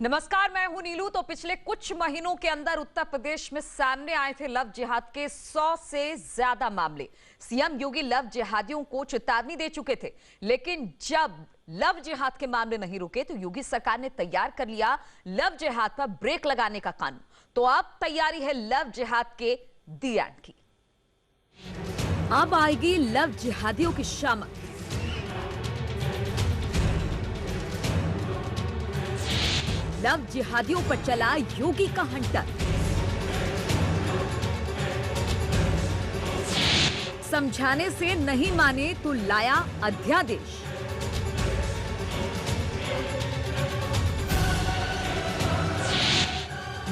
नमस्कार, मैं हूं नीलू। तो पिछले कुछ महीनों के अंदर उत्तर प्रदेश में सामने आए थे लव जिहाद के 100 से ज्यादा मामले। सीएम योगी लव जिहादियों को चेतावनी दे चुके थे, लेकिन जब लव जिहाद के मामले नहीं रुके तो योगी सरकार ने तैयार कर लिया लव जिहाद पर ब्रेक लगाने का कानून। तो अब तैयारी है लव जिहाद के दी एंड की। अब आएगी लव जिहादियों की शामत। लव जिहादियों पर चला योगी का हंटर। समझाने से नहीं माने तो लाया अध्यादेश।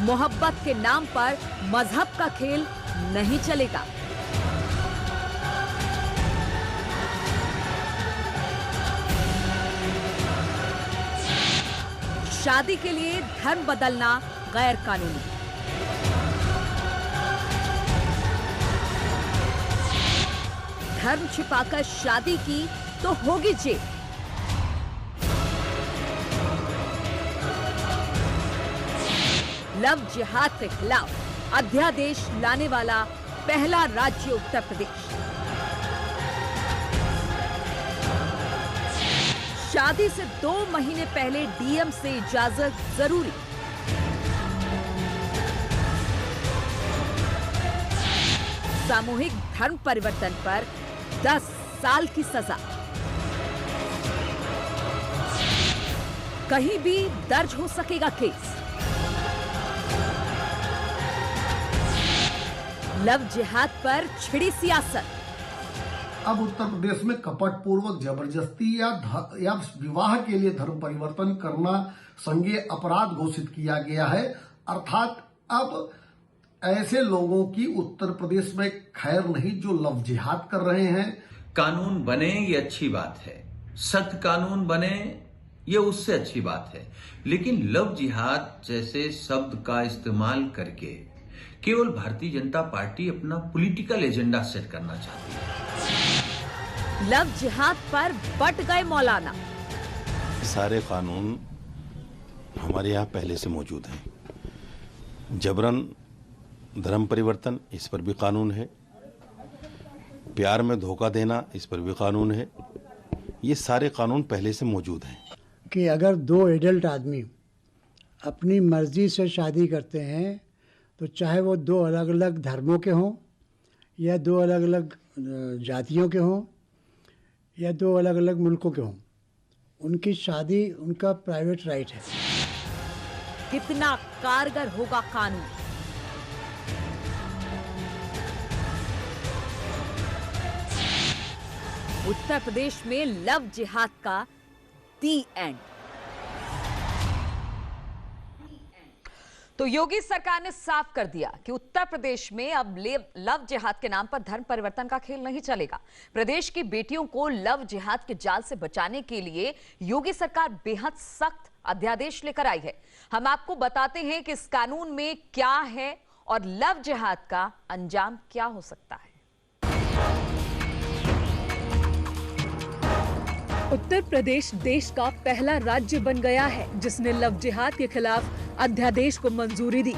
मोहब्बत के नाम पर मजहब का खेल नहीं चलेगा। शादी के लिए धर्म बदलना गैर कानूनी। धर्म छिपाकर शादी की तो होगी जेल। लव जिहाद के खिलाफ अध्यादेश लाने वाला पहला राज्य उत्तर प्रदेश। शादी से 2 महीने पहले डीएम से इजाजत जरूरी। सामूहिक धर्म परिवर्तन पर 10 साल की सजा। कहीं भी दर्ज हो सकेगा केस। लव जिहाद पर छिड़ी सियासत। अब उत्तर प्रदेश में कपटपूर्वक जबरदस्ती या विवाह के लिए धर्म परिवर्तन करना संज्ञेय अपराध घोषित किया गया है। अर्थात अब ऐसे लोगों की उत्तर प्रदेश में खैर नहीं जो लव जिहाद कर रहे हैं। कानून बने ये अच्छी बात है, सख्त कानून बने ये उससे अच्छी बात है, लेकिन लव जिहाद जैसे शब्द का इस्तेमाल करके केवल भारतीय जनता पार्टी अपना पॉलिटिकल एजेंडा सेट करना चाहती है। लव जिहाद पर बट गए मौलाना। सारे कानून हमारे यहाँ पहले से मौजूद हैं। जबरन धर्म परिवर्तन, इस पर भी कानून है। प्यार में धोखा देना, इस पर भी कानून है। ये सारे कानून पहले से मौजूद हैं। कि अगर 2 एडल्ट आदमी अपनी मर्जी से शादी करते हैं तो चाहे वो 2 अलग अलग धर्मों के हों या 2 अलग अलग जातियों के हों या 2 अलग अलग मुल्कों के हों, उनकी शादी उनका प्राइवेट राइट है। कितना कारगर होगा कानून? उत्तर प्रदेश में लव जिहाद का दी एंड। तो योगी सरकार ने साफ कर दिया कि उत्तर प्रदेश में अब लव जिहाद के नाम पर धर्म परिवर्तन का खेल नहीं चलेगा। प्रदेश की बेटियों को लव जिहाद के जाल से बचाने के लिए योगी सरकार बेहद सख्त अध्यादेश लेकर आई है। हम आपको बताते हैं कि इस कानून में क्या है और लव जिहाद का अंजाम क्या हो सकता है। उत्तर प्रदेश देश का पहला राज्य बन गया है जिसने लव जिहाद के खिलाफ अध्यादेश को मंजूरी दी।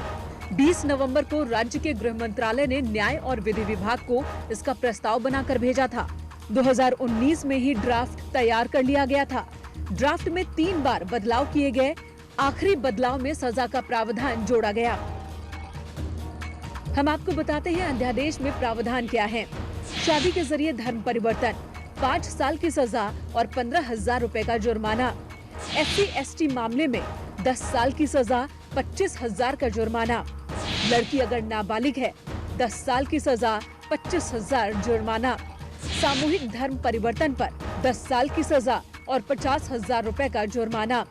20 नवंबर को राज्य के गृह मंत्रालय ने न्याय और विधि विभाग को इसका प्रस्ताव बनाकर भेजा था। 2019 में ही ड्राफ्ट तैयार कर लिया गया था। ड्राफ्ट में 3 बार बदलाव किए गए। आखिरी बदलाव में सजा का प्रावधान जोड़ा गया। हम आपको बताते हैं अध्यादेश में प्रावधान क्या है। शादी के जरिए धर्म परिवर्तन, 5 साल की सजा और 15,000 रुपए का जुर्माना। SC/ST मामले में 10 साल की सजा, 25,000 का जुर्माना। लड़की अगर नाबालिग है, 10 साल की सजा, 25,000 जुर्माना। सामूहिक धर्म परिवर्तन पर 10 साल की सजा और 50,000 रुपए का जुर्माना।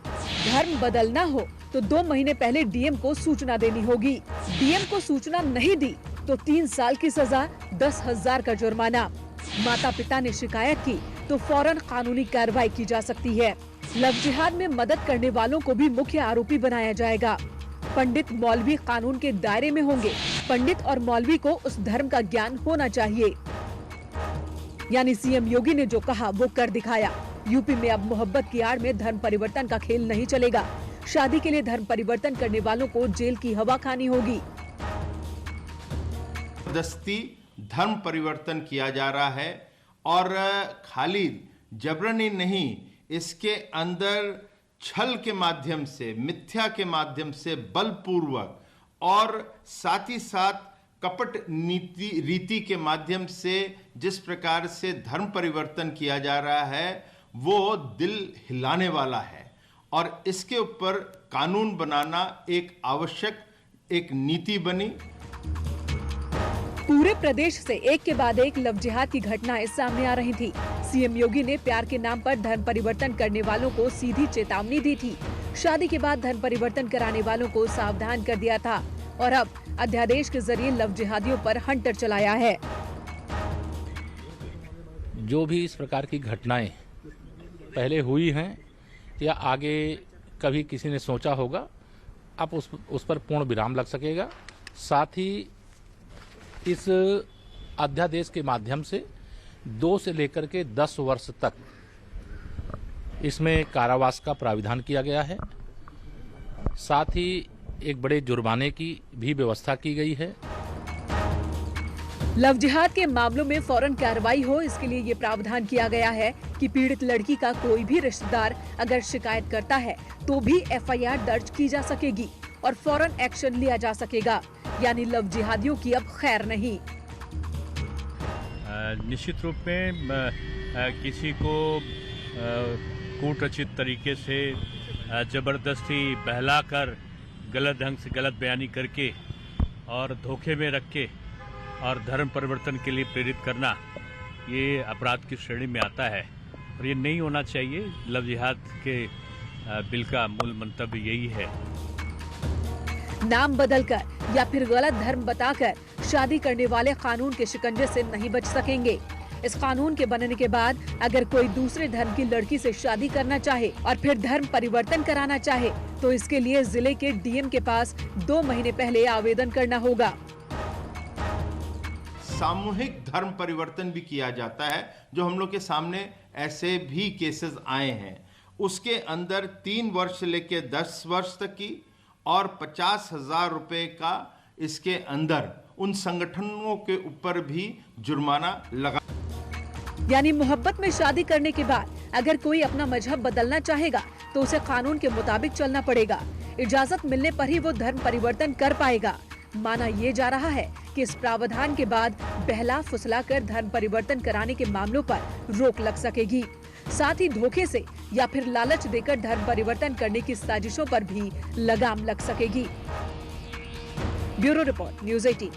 धर्म बदलना हो तो 2 महीने पहले डीएम को सूचना देनी होगी। डीएम को सूचना नहीं दी तो 3 साल की सजा, 10,000 का जुर्माना। माता पिता ने शिकायत की तो फौरन कानूनी कार्रवाई की जा सकती है। लव जिहाद में मदद करने वालों को भी मुख्य आरोपी बनाया जाएगा। पंडित मौलवी कानून के दायरे में होंगे। पंडित और मौलवी को उस धर्म का ज्ञान होना चाहिए। यानी सीएम योगी ने जो कहा वो कर दिखाया। यूपी में अब मोहब्बत की आड़ में धर्म परिवर्तन का खेल नहीं चलेगा। शादी के लिए धर्म परिवर्तन करने वालों को जेल की हवा खानी होगी। जबरदस्ती धर्म परिवर्तन किया जा रहा है और खाली जबरनी नहीं, इसके अंदर छल के माध्यम से, मिथ्या के माध्यम से, बलपूर्वक और साथ ही साथ कपट रीति के माध्यम से जिस प्रकार से धर्म परिवर्तन किया जा रहा है वो दिल हिलाने वाला है और इसके ऊपर कानून बनाना एक आवश्यक एक नीति बनी। पूरे प्रदेश से एक के बाद एक लव जिहाद की घटनाएं सामने आ रही थी। सीएम योगी ने प्यार के नाम पर धर्म परिवर्तन करने वालों को सीधी चेतावनी दी थी। शादी के बाद धर्म परिवर्तन कराने वालों को सावधान कर दिया था और अब अध्यादेश के जरिए लव जिहादियों पर हंटर चलाया है। जो भी इस प्रकार की घटनाएं पहले हुई हैं या आगे कभी किसी ने सोचा होगा, अब उस पर पूर्ण विराम लग सकेगा। साथ ही इस अध्यादेश के माध्यम से 2 से लेकर के 10 वर्ष तक इसमें कारावास का प्राविधान किया गया है। साथ ही एक बड़े जुर्माने की भी व्यवस्था की गई है। लव जिहाद के मामलों में फौरन कार्रवाई हो, इसके लिए ये प्रावधान किया गया है कि पीड़ित लड़की का कोई भी रिश्तेदार अगर शिकायत करता है तो भी एफआईआर दर्ज की जा सकेगी और फौरन एक्शन लिया जा सकेगा। यानी लव जिहादियों की अब खैर नहीं। निश्चित रूप में किसी को कूटरचित तरीके से जबरदस्ती बहलाकर गलत ढंग से गलत बयानी करके और धोखे में रख के और धर्म परिवर्तन के लिए प्रेरित करना, ये अपराध की श्रेणी में आता है और ये नहीं होना चाहिए। लव जिहाद के बिल का मूल मंतव्य यही है। नाम बदलकर या फिर गलत धर्म बताकर शादी करने वाले कानून के शिकंजे से नहीं बच सकेंगे। इस कानून के बनने के बाद अगर कोई दूसरे धर्म की लड़की से शादी करना चाहे और फिर धर्म परिवर्तन कराना चाहे तो इसके लिए जिले के डीएम के पास 2 महीने पहले आवेदन करना होगा। सामूहिक धर्म परिवर्तन भी किया जाता है, जो हम लोग के सामने ऐसे भी केसेस आए हैं। उसके अंदर 3 वर्ष से लेकर 10 वर्ष तक की और 50,000 रुपए का इसके अंदर उन संगठनों के ऊपर भी जुर्माना लगा। यानी मोहब्बत में शादी करने के बाद अगर कोई अपना मजहब बदलना चाहेगा तो उसे कानून के मुताबिक चलना पड़ेगा। इजाजत मिलने पर ही वो धर्म परिवर्तन कर पाएगा। माना ये जा रहा है कि इस प्रावधान के बाद बहला फुसला कर धर्म परिवर्तन कराने के मामलों पर रोक लग सकेगी। साथ ही धोखे से या फिर लालच देकर धर्म परिवर्तन करने की साजिशों पर भी लगाम लग सकेगी। Bureau report, news 18।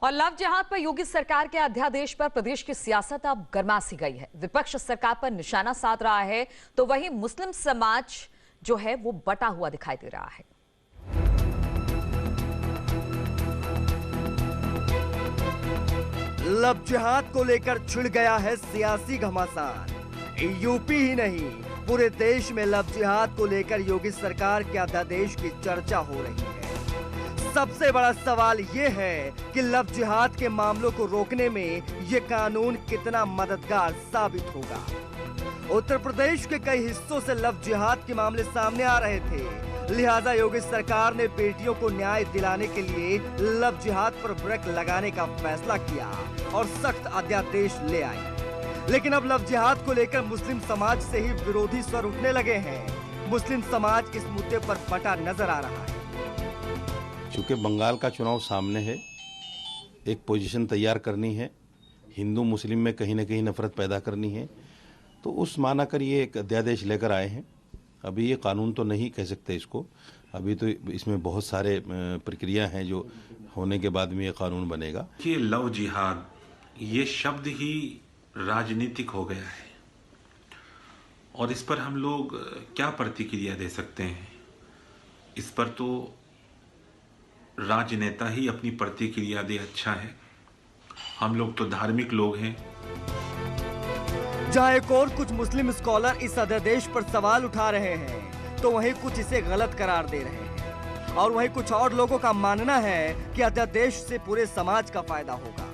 और लव जिहाद पर योगी सरकार के अध्यादेश पर प्रदेश की सियासत अब गरमासी गई है। विपक्ष सरकार पर निशाना साध रहा है तो वहीं मुस्लिम समाज जो है वो बटा हुआ दिखाई दे रहा है। लव जिहाद को लेकर छिड़ गया है सियासी घमासान। यूपी ही नहीं, पूरे देश में लव जिहाद को लेकर योगी सरकार के अध्यादेश की चर्चा हो रही है। सबसे बड़ा सवाल ये है कि लव जिहाद के मामलों को रोकने में ये कानून कितना मददगार साबित होगा। उत्तर प्रदेश के कई हिस्सों से लव जिहाद के मामले सामने आ रहे थे, लिहाजा योगी सरकार ने बेटियों को न्याय दिलाने के लिए लव जिहाद पर ब्रेक लगाने का फैसला किया और सख्त अध्यादेश ले आई। लेकिन अब लव जिहाद को लेकर मुस्लिम समाज से ही विरोधी स्वर उठने लगे हैं। मुस्लिम समाज इस मुद्दे पर बटा नजर आ रहा है। चूंकि बंगाल का चुनाव सामने है, एक पोजीशन तैयार करनी है, हिंदू मुस्लिम में कहीं ना कहीं नफरत पैदा करनी है, तो उस माना कर ये एक अध्यादेश लेकर आए हैं। अभी ये कानून तो नहीं कह सकते इसको, अभी तो इसमें बहुत सारे प्रक्रिया हैं जो होने के बाद में ये कानून बनेगा। ये लव जिहाद ये शब्द ही राजनीतिक हो गया है और इस पर हम लोग क्या प्रतिक्रिया दे सकते हैं। इस पर तो राजनेता ही अपनी प्रतिक्रिया दे, अच्छा है। हम लोग तो धार्मिक लोग हैं। जहां एक और कुछ मुस्लिम स्कॉलर इस अध्यादेश पर सवाल उठा रहे हैं तो वहीं कुछ इसे गलत करार दे रहे हैं और वहीं कुछ और लोगों का मानना है कि अध्यादेश से पूरे समाज का फायदा होगा।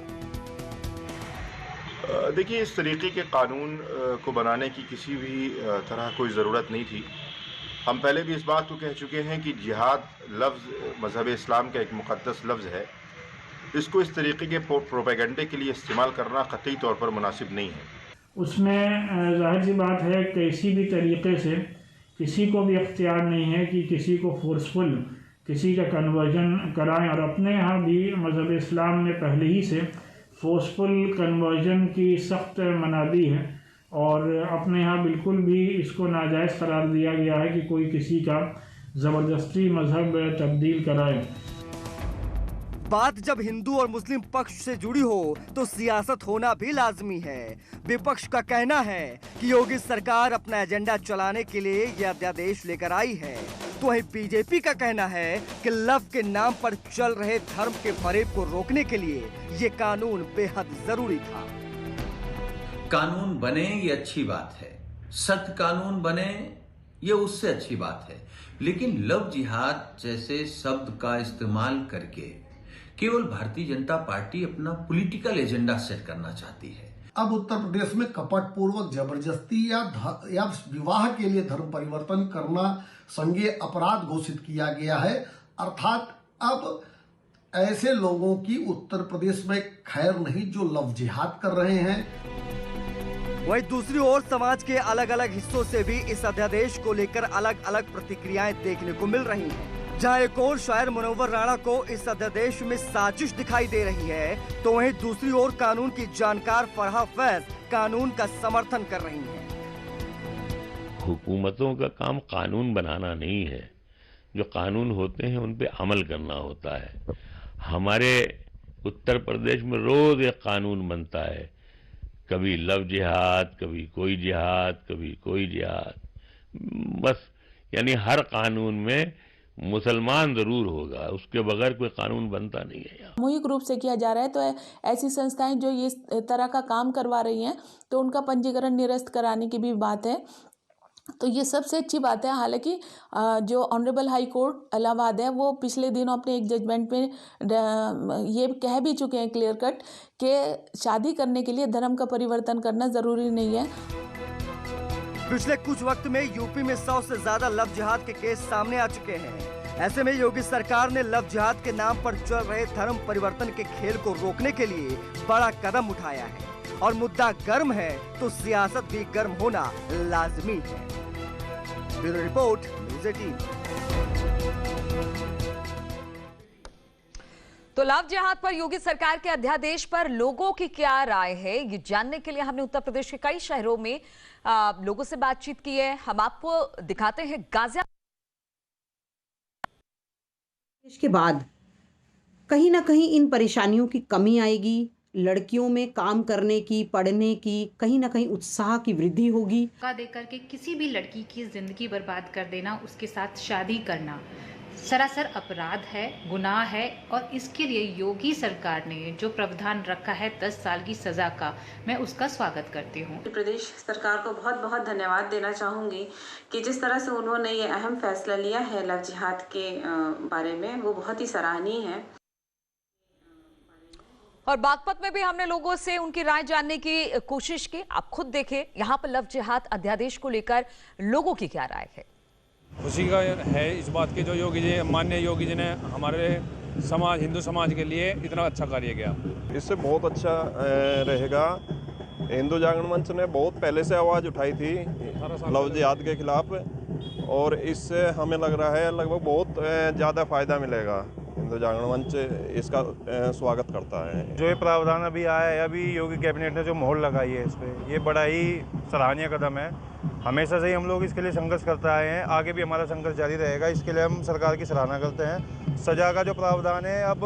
देखिए, इस तरीके के कानून को बनाने की किसी भी तरह कोई ज़रूरत नहीं थी। हम पहले भी इस बात को कह चुके हैं कि जिहाद लफ्ज़ मज़हब इस्लाम का एक मुक़द्दस लफ्ज़ है। इसको इस तरीके के प्रोपेगेंडे के लिए इस्तेमाल करना क़तई तौर पर मुनासिब नहीं है। उसमें ज़ाहिर सी बात है किसी भी तरीके से किसी को भी इख्तियार नहीं है कि किसी को फोर्सफुल किसी का कन्वर्जन कराएं, और अपने यहाँ भी मज़हब इस्लाम ने पहले ही से फोर्सफुल कन्वर्जन की सख्त मनादी है, और अपने यहाँ बिल्कुल भी इसको नाजायज़ करार दिया गया है कि कोई किसी का ज़बरदस्ती मज़हब तब्दील कराए। बात जब हिंदू और मुस्लिम पक्ष से जुड़ी हो तो सियासत होना भी लाजमी है। विपक्ष का कहना है कि योगी सरकार अपना एजेंडा चलाने के लिए यह अध्यादेश लेकर आई है, तो वहीं बीजेपी का कहना है कि लव के नाम पर चल रहे धर्म के फरेब को रोकने के लिए ये कानून बेहद जरूरी था। कानून बने ये अच्छी बात है, सख्त कानून बने ये उससे अच्छी बात है, लेकिन लव जिहाद जैसे शब्द का इस्तेमाल करके केवल भारतीय जनता पार्टी अपना पॉलिटिकल एजेंडा सेट करना चाहती है। अब उत्तर प्रदेश में कपटपूर्वक जबरदस्ती या विवाह के लिए धर्म परिवर्तन करना संज्ञेय अपराध घोषित किया गया है। अर्थात अब ऐसे लोगों की उत्तर प्रदेश में खैर नहीं जो लव जिहाद कर रहे हैं। वहीं दूसरी ओर समाज के अलग अलग हिस्सों से भी इस अध्यादेश को लेकर अलग अलग प्रतिक्रियाएं देखने को मिल रही हैं। जहां एक और शायर मुनव्वर राणा को इस अध्यादेश में साजिश दिखाई दे रही है, तो वहीं दूसरी ओर कानून की जानकार फरहा फैज कानून का समर्थन कर रही हैं। हुकूमतों का काम कानून बनाना नहीं है, जो कानून होते हैं उन पे अमल करना होता है। हमारे उत्तर प्रदेश में रोज एक कानून बनता है, कभी लव जिहाद, कभी कोई जिहाद, कभी कोई जिहाद। बस यानी हर कानून में मुसलमान जरूर होगा, उसके बगैर कोई कानून बनता नहीं है। सामूहिक रूप से किया जा रहा है, तो ऐसी संस्थाएं जो इस तरह का काम करवा रही हैं तो उनका पंजीकरण निरस्त कराने की भी बात है, तो ये सबसे अच्छी बात है। हालांकि जो ऑनरेबल हाई कोर्ट इलाहाबाद है वो पिछले दिनों अपने एक जजमेंट में ये कह भी चुके हैं क्लियर कट कि शादी करने के लिए धर्म का परिवर्तन करना ज़रूरी नहीं है। पिछले कुछ वक्त में यूपी में 100 से ज्यादा लव जिहाद के केस सामने आ चुके हैं। ऐसे में योगी सरकार ने लव जिहाद के नाम पर चल रहे धर्म परिवर्तन के खेल को रोकने के लिए बड़ा कदम उठाया है, और मुद्दा गर्म है तो सियासत भी गर्म होना लाजमी है। Bureau report, news 18। तो लव जिहाद पर योगी सरकार के अध्यादेश पर लोगों की क्या राय है, ये जानने के लिए हमने उत्तर प्रदेश के कई शहरों में लोगों से बातचीत की है। हम आपको दिखाते हैं गाजियाबाद के बाद कहीं ना कहीं इन परेशानियों की कमी आएगी, लड़कियों में काम करने की, पढ़ने की, कहीं ना कहीं उत्साह की वृद्धि होगी। मौका देकर के किसी भी लड़की की जिंदगी बर्बाद कर देना, उसके साथ शादी करना सरासर अपराध है, गुनाह है, और इसके लिए योगी सरकार ने जो प्रावधान रखा है 10 साल की सजा का, मैं उसका स्वागत करती हूँ। प्रदेश सरकार को बहुत बहुत धन्यवाद देना चाहूँगी कि जिस तरह से उन्होंने ये अहम फैसला लिया है लव जिहाद के बारे में, वो बहुत ही सराहनीय है। और बागपत में भी हमने लोगों से उनकी राय जानने की कोशिश की। आप खुद देखें यहाँ पर लव जिहाद अध्यादेश को लेकर लोगों की क्या राय है। खुशी का है इस बात की जो योगी जी, माननीय योगी जी ने हमारे समाज, हिंदू समाज के लिए इतना अच्छा कार्य किया। इससे बहुत अच्छा रहेगा। हिंदू जागरण मंच ने बहुत पहले से आवाज़ उठाई थी लव जिहाद के खिलाफ, और इससे हमें लग रहा है लगभग बहुत ज़्यादा फायदा मिलेगा। हिंदू जागरण मंच इसका स्वागत करता है। जो ये प्रावधान अभी आया है, अभी योगी कैबिनेट ने जो मोहर लगाई है इस पर, ये बड़ा ही सराहनीय कदम है। हमेशा से ही हम लोग इसके लिए संघर्ष करते आए हैं, आगे भी हमारा संघर्ष जारी रहेगा। इसके लिए हम सरकार की सराहना करते हैं। सजा का जो प्रावधान है, अब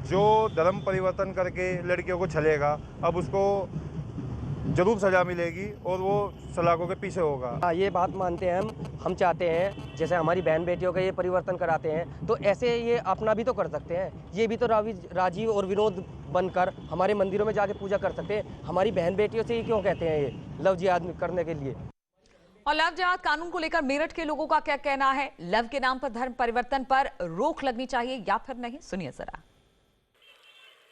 जो धर्म परिवर्तन करके लड़कियों को छलेगा, अब उसको जरूर सजा मिलेगी और वो सलाखों के पीछे होगा। ये बात मानते हैं हम चाहते हैं जैसे हमारी बहन बेटियों का ये परिवर्तन कराते हैं, तो ऐसे ये अपना भी तो कर सकते हैं। ये भी तो राजीव और विनोद बनकर हमारे मंदिरों में जाके पूजा कर सकते हैं। हमारी बहन बेटियों से ही क्यों कहते हैं ये लव जिहाद करने के लिए। और लव जिहाद कानून को लेकर मेरठ के लोगों का क्या कहना है, लव के नाम पर धर्म परिवर्तन पर रोक लगनी चाहिए या फिर नहीं, सुनिए जरा।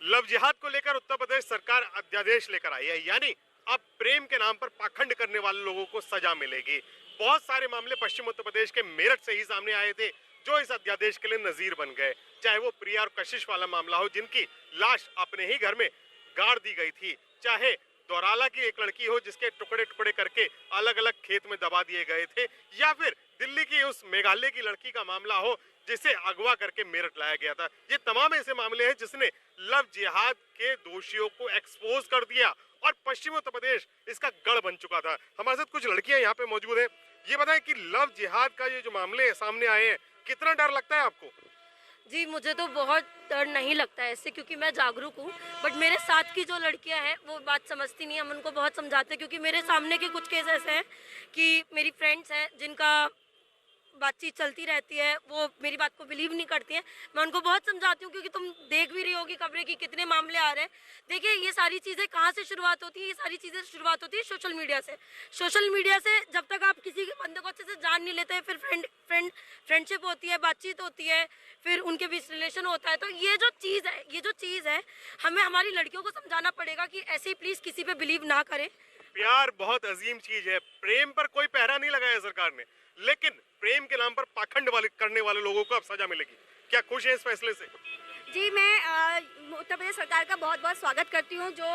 लव जिहाद को लेकर उत्तर प्रदेश सरकार अध्यादेश लेकर आई है, यानी अब प्रेम के नाम पर पाखंड करने वाले लोगों को सजा मिलेगी। बहुत सारे मामले पश्चिम उत्तर प्रदेश के मेरठ से ही सामने आए थे जो इस अध्यादेश के लिए नजीर बन गए। चाहे वो प्रिया और कशिश वाला मामला हो जिनकी लाश अपने ही घर में गाड़ दी गई थी, चाहे दौराला की एक लड़की हो जिसके टुकड़े टुकड़े करके अलग अलग खेत में दबा दिए गए थे, या फिर दिल्ली की उस मेघालय की लड़की का मामला हो जिसे अगवा करके मेरठ लाया गया था। ये तमाम ऐसे मामले हैं जिसने लव जिहाद के दोषियों को एक्सपोज कर दिया और पश्चिम उत्तर प्रदेश इसका गढ़ बन चुका था। हमारे साथ कुछ लड़कियां यहाँ पे मौजूद हैं। ये बताएं कि लव जिहाद का ये जो मामले सामने आए हैं, कितना डर लगता है आपको? जी मुझे तो बहुत डर नहीं लगता है इससे, क्योंकि मैं जागरूक हूँ। बट मेरे साथ की जो लड़कियां हैं वो बात समझती नहीं, हम उनको बहुत समझाते हैं। क्योंकि मेरे सामने के कुछ केस ऐसे हैं कि मेरी फ्रेंड्स हैं जिनका बातचीत चलती रहती है, वो मेरी बात को बिलीव नहीं करती हैं। मैं उनको बहुत समझाती हूँ, क्योंकि तुम देख भी रही होगी खबरें कि कितने मामले आ रहे हैं। देखिए ये सारी चीज़ें कहाँ से शुरुआत होती है? ये सारी चीज़ें शुरुआत होती है सोशल मीडिया से। सोशल मीडिया से जब तक आप किसी के बंदे को अच्छे से जान नहीं लेते, फिर फ्रेंडशिप होती है, बातचीत होती है, फिर उनके बीच रिलेशन होता है। तो ये जो चीज़ है हमें हमारी लड़कियों को समझाना पड़ेगा कि ऐसे ही प्लीज़ किसी पे बिलीव ना करें। प्यार बहुत अजीम चीज है, प्रेम पर कोई पहरा नहीं लगाया सरकार ने, लेकिन प्रेम के नाम पर पाखंड करने वाले लोगों को अब सजा मिलेगी। क्या खुश है इस फैसले से? जी मैं उत्तर प्रदेश सरकार का बहुत बहुत स्वागत करती हूँ जो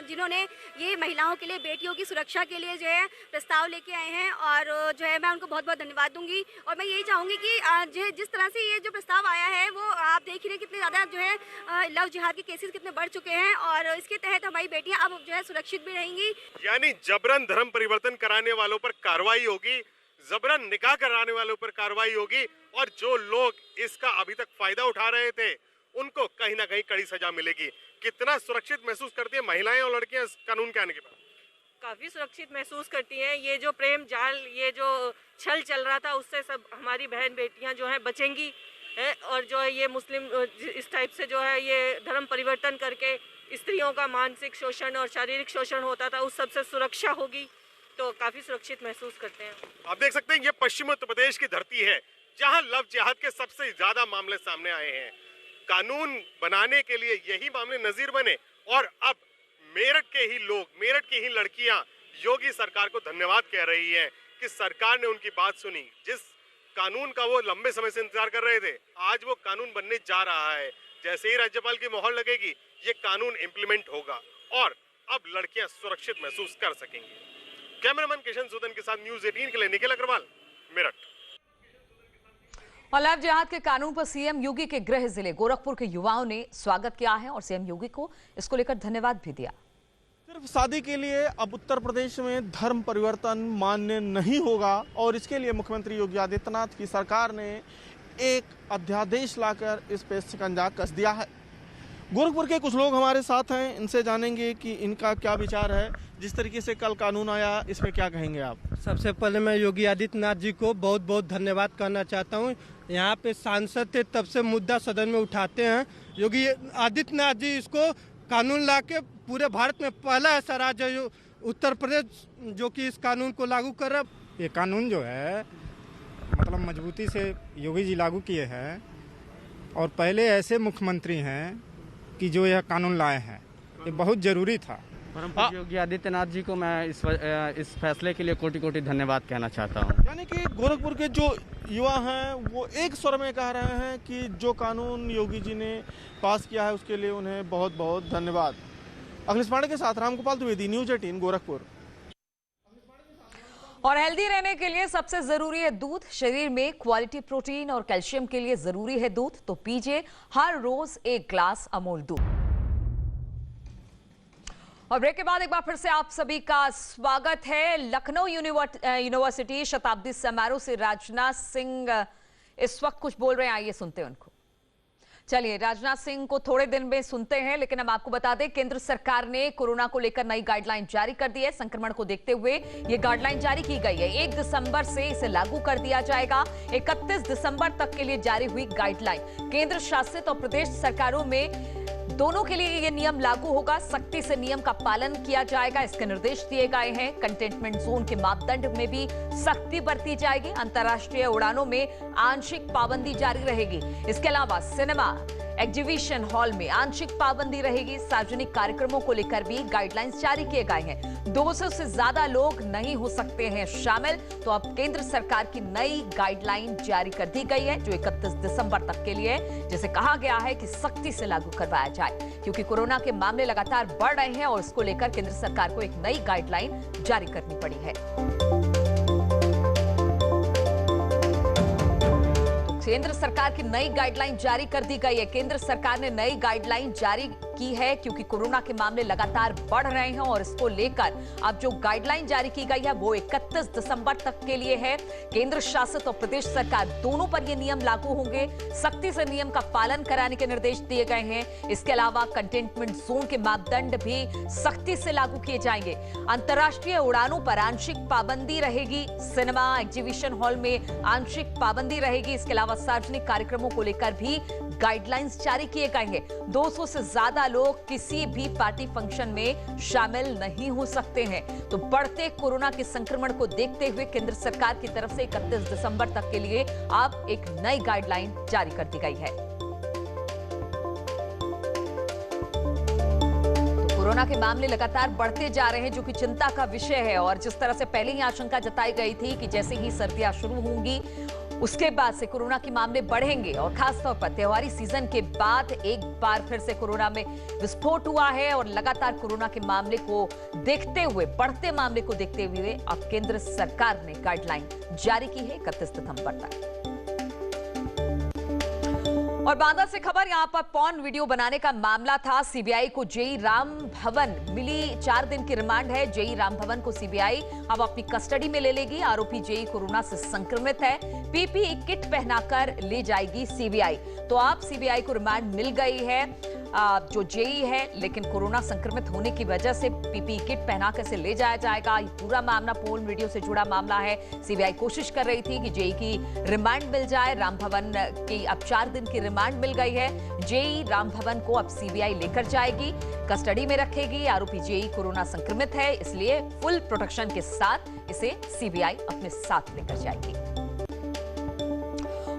जिन्होंने ये महिलाओं के लिए, बेटियों की सुरक्षा के लिए जो है प्रस्ताव लेके आए हैं, और जो है मैं उनको बहुत बहुत धन्यवाद दूंगी। और मैं यही चाहूँगी कि जिस तरह से ये जो प्रस्ताव आया है वो आप देख ही रहे कितने ज़्यादा जो है लव जिहाद के केसेस कितने बढ़ चुके हैं, और इसके तहत हमारी बेटियाँ अब जो है सुरक्षित भी रहेंगी। यानी जबरन धर्म परिवर्तन कराने वालों पर कार्रवाई होगी, जबरन निकाह कराने वालों पर कार्रवाई होगी, और जो लोग इसका अभी तक फायदा उठा रहे थे उनको कहीं ना कहीं कड़ी सजा मिलेगी। कितना सुरक्षित महसूस करती है महिलाएं और लड़कियां इस कानून के आने के बाद? काफ़ी सुरक्षित महसूस करती हैं। ये जो प्रेम जाल, ये जो छल चल रहा था, उससे सब हमारी बहन बेटियां जो हैं बचेंगी है। और जो है ये मुस्लिम इस टाइप से जो है ये धर्म परिवर्तन करके स्त्रियों का मानसिक शोषण और शारीरिक शोषण होता था, उस सबसे सुरक्षा होगी, तो काफ़ी सुरक्षित महसूस करते हैं। आप देख सकते हैं ये पश्चिम उत्तर प्रदेश की धरती है जहां लव जिहाद के सबसे ज्यादा मामले सामने आए हैं। कानून बनाने के लिए यही मामले नजीर बने, और अब मेरठ के ही लोग, मेरठ की ही लड़कियां योगी सरकार को धन्यवाद कह रही हैं कि सरकार ने उनकी बात सुनी। जिस कानून का वो लंबे समय से इंतजार कर रहे थे, आज वो कानून बनने जा रहा है। जैसे ही राज्यपाल की मोहर लगेगी ये कानून इम्प्लीमेंट होगा और अब लड़कियां सुरक्षित महसूस कर सकेंगी। कैमरामैन किशन सूदन के साथ न्यूज़ 18 के लिए निखिल अग्रवाल, मेरठ। और लव जिहाद के कानून पर सीएम योगी के गृह जिले गोरखपुर के युवाओं ने स्वागत किया है और सीएम योगी को इसको लेकर धन्यवाद भी दिया। सिर्फ शादी के लिए अब उत्तर प्रदेश में धर्म परिवर्तन मान्य नहीं होगा, और इसके लिए मुख्यमंत्री योगी आदित्यनाथ की सरकार ने एक अध्यादेश लाकर इस पे शिकंजा कस दिया है। गोरखपुर के कुछ लोग हमारे साथ हैं, इनसे जानेंगे कि इनका क्या विचार है। जिस तरीके से कल कानून आया, इसमें क्या कहेंगे आप? सबसे पहले मैं योगी आदित्यनाथ जी को बहुत बहुत धन्यवाद करना चाहता हूँ। यहाँ पे सांसद थे तब से मुद्दा सदन में उठाते हैं। योगी आदित्यनाथ जी इसको कानून ला के पूरे भारत में पहला ऐसा राज्य जो उत्तर प्रदेश जो कि इस कानून को लागू कर रहा है। ये कानून जो है मतलब मजबूती से योगी जी लागू किए हैं, और पहले ऐसे मुख्यमंत्री हैं कि जो यह कानून लाए हैं, ये बहुत ज़रूरी था। योगी आदित्यनाथ जी को मैं इस फैसले के लिए कोटि कोटि धन्यवाद कहना चाहता हूँ। यानी कि गोरखपुर के जो युवा हैं वो एक स्वर में कह रहे हैं कि जो कानून योगी जी ने पास किया है उसके लिए उन्हें बहुत बहुत धन्यवाद। अखिलेश पांडे के साथ रामगोपाल द्विवेदी, न्यूज़ 18 गोरखपुर। और हेल्दी रहने के लिए सबसे जरूरी है दूध। शरीर में क्वालिटी प्रोटीन और कैल्शियम के लिए जरूरी है दूध, तो पीजिए हर रोज एक ग्लास अमूल दूध। और ब्रेक के बाद एक बार फिर से आप सभी का स्वागत है। लखनऊ यूनिवर्सिटी शताब्दी समारोह से राजनाथ सिंह इस वक्त कुछ बोल रहे हैं, आइए सुनते हैं उनको। चलिए राजनाथ सिंह को थोड़े दिन में सुनते हैं, लेकिन हम आपको बता दें केंद्र सरकार ने कोरोना को लेकर नई गाइडलाइन जारी कर दी है। संक्रमण को देखते हुए ये गाइडलाइन जारी की गई है। 1 दिसंबर से इसे लागू कर दिया जाएगा। 31 दिसंबर तक के लिए जारी हुई गाइडलाइन केंद्र शासित और प्रदेश सरकारों में दोनों के लिए ये नियम लागू होगा। सख्ती से नियम का पालन किया जाएगा, इसके निर्देश दिए गए हैं। कंटेनमेंट जोन के मापदंड में भी सख्ती बरती जाएगी। अंतर्राष्ट्रीय उड़ानों में आंशिक पाबंदी जारी रहेगी। इसके अलावा सिनेमा, एग्जीबिशन हॉल में आंशिक पाबंदी रहेगी। सार्वजनिक कार्यक्रमों को लेकर भी गाइडलाइंस जारी किए गए हैं। 200 से ज्यादा लोग नहीं हो सकते हैं शामिल। तो अब केंद्र सरकार की नई गाइडलाइन जारी कर दी गई है, जो 31 दिसंबर तक के लिए है, जिसे कहा गया है कि सख्ती से लागू करवाया जाए, क्योंकि कोरोना के मामले लगातार बढ़ रहे हैं और इसको लेकर केंद्र सरकार को एक नई गाइडलाइन जारी करनी पड़ी है। केंद्र सरकार की नई गाइडलाइन जारी कर दी गई है। केंद्र सरकार ने नई गाइडलाइन जारी की है क्योंकि कोरोना के मामले लगातार बढ़ रहे हैं और इसको लेकर अब जो गाइडलाइन जारी की गई है वो 31 दिसंबर तक के लिए है। केंद्र शासित और प्रदेश सरकार दोनों पर ये नियम लागू होंगे। सख्ती से नियम का पालन कराने के निर्देश दिए गए हैं। इसके अलावा कंटेनमेंट जोन के मापदंड भी सख्ती से लागू किए जाएंगे। अंतर्राष्ट्रीय उड़ानों पर आंशिक पाबंदी रहेगी। सिनेमा, एग्जीबिशन हॉल में आंशिक पाबंदी रहेगी। इसके अलावा सार्वजनिक कार्यक्रमों को लेकर भी गाइडलाइंस जारी किए गए हैं। 200 से ज्यादा लोग किसी भी पार्टी फंक्शन में शामिल नहीं हो सकते हैं। तो बढ़ते कोरोना के संक्रमण को देखते हुए केंद्र सरकार की तरफ से 31 दिसंबर तक के लिए अब एक नई गाइडलाइन जारी कर दी गई है। तो कोरोना के मामले लगातार बढ़ते जा रहे हैं, जो कि चिंता का विषय है। और जिस तरह से पहले ही आशंका जताई गई थी कि जैसे ही सर्दियां शुरू होंगी उसके बाद से कोरोना के मामले बढ़ेंगे और खासतौर पर त्योहारी सीजन के बाद एक बार फिर से कोरोना में विस्फोट हुआ है। और लगातार कोरोना के मामले को देखते हुए, बढ़ते मामले को देखते हुए अब केंद्र सरकार ने गाइडलाइन जारी की है 31 दिसंबर तक। और बांदा से खबर, यहां पर पॉर्न वीडियो बनाने का मामला था। सीबीआई को जेई राम भवन मिली 4 दिन की रिमांड है। जेई राम भवन को सीबीआई अब अपनी कस्टडी में ले लेगी। आरोपी जेई कोरोना से संक्रमित है। पीपीई किट पहनाकर ले जाएगी सीबीआई। तो अब सीबीआई को रिमांड मिल गई है जो जेई है, लेकिन कोरोना संक्रमित होने की वजह से पीपीई किट पहनाकर से ले जाया जाएगा। ये पूरा मामला पोर्न वीडियो से जुड़ा मामला है। सीबीआई कोशिश कर रही थी कि जेई की रिमांड मिल जाए। राम भवन की अब 4 दिन की रिमांड मिल गई है। जेई राम भवन को अब सीबीआई लेकर जाएगी, कस्टडी में रखेगी। आरोपी जेई कोरोना संक्रमित है, इसलिए फुल प्रोटेक्शन के साथ इसे सीबीआई अपने साथ लेकर जाएगी।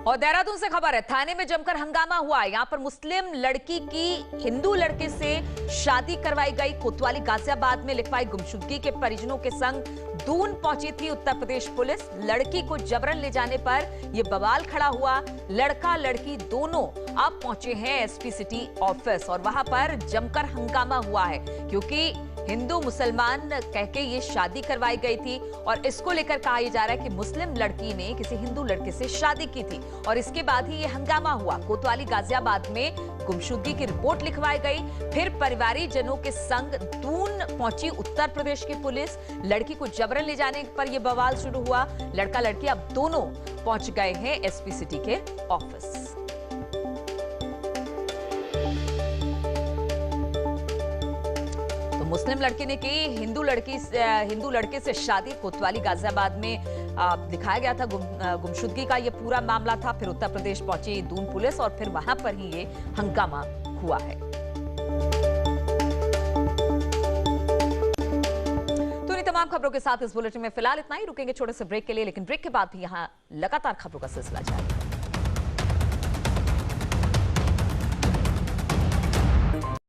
और देहरादून से खबर है, थाने में जमकर हंगामा हुआ है। यहां पर मुस्लिम लड़की की हिंदू लड़के से शादी करवाई गई। कोतवाली गाजियाबाद में लिखवाई गुमशुदगी के परिजनों के संग दून पहुंची थी उत्तर प्रदेश पुलिस। लड़की को जबरन ले जाने पर यह बवाल खड़ा हुआ। लड़का लड़की दोनों अब पहुंचे हैं एसपी सिटी ऑफिस और वहां पर जमकर हंगामा हुआ है, क्योंकि हिंदू मुसलमान कहके ये शादी करवाई गई थी। और इसको लेकर कहा जा रहा है कि मुस्लिम लड़की ने किसी हिंदू लड़के से शादी की थी और इसके बाद ही ये हंगामा हुआ। कोतवाली गाजियाबाद में गुमशुदगी की रिपोर्ट लिखवाई गई। फिर परिवारीजनों के संग दून पहुंची उत्तर प्रदेश की पुलिस। लड़की को जबरन ले जाने पर यह बवाल शुरू हुआ। लड़का लड़की अब दोनों पहुंच गए हैं एसपी सिटी के ऑफिस। मुस्लिम लड़की ने की हिंदू लड़के से शादी। कोतवाली गाजियाबाद में दिखाया गया था गुमशुदगी का ये पूरा मामला था। फिर उत्तर प्रदेश पहुंची दून पुलिस और फिर वहां पर ही ये हंगामा हुआ है। तो इन तमाम खबरों के साथ इस बुलेटिन में फिलहाल इतना ही। रुकेंगे छोटे से ब्रेक के लिए, लेकिन ब्रेक के बाद भी यहाँ लगातार खबरों का सिलसिला जारी है।